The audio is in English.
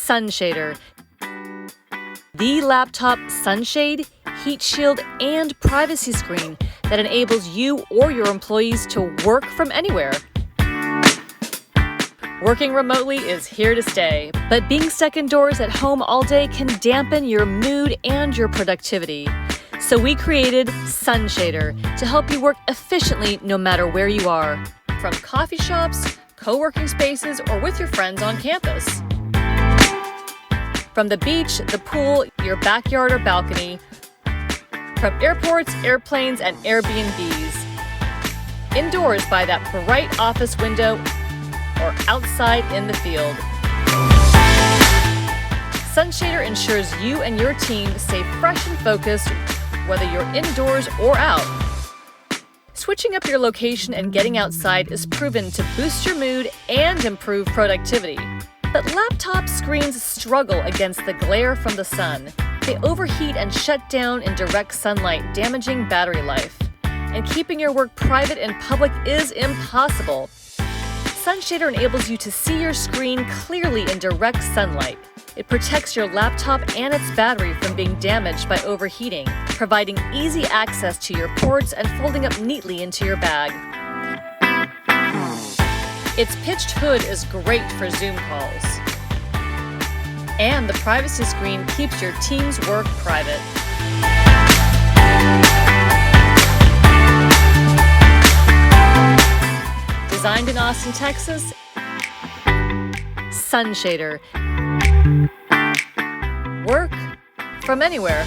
SunShader, the laptop sunshade, heat shield, and privacy screen that enables you or your employees to work from anywhere. Working remotely is here to stay, but being stuck indoors at home all day can dampen your mood and your productivity. So we created SunShader to help you work efficiently no matter where you are, from coffee shops, co-working spaces, or with your friends on campus. From the beach, the pool, your backyard or balcony, from airports, airplanes, and AirBnBs, indoors by that bright office window, or outside in the field. SunShader ensures you and your team stay fresh and focused, whether you're indoors or out. Switching up your location and getting outside is proven to boost your mood and improve productivity. But laptop screens struggle against the glare from the sun. They overheat and shut down in direct sunlight, damaging battery life. And keeping your work private and public is impossible. SunShader enables you to see your screen clearly in direct sunlight. It protects your laptop and its battery from being damaged by overheating, providing easy access to your ports and folding up neatly into your bag. Its pitched hood is great for Zoom calls. And the privacy screen keeps your team's work private. Designed in Austin, Texas, SunShader. Work from anywhere.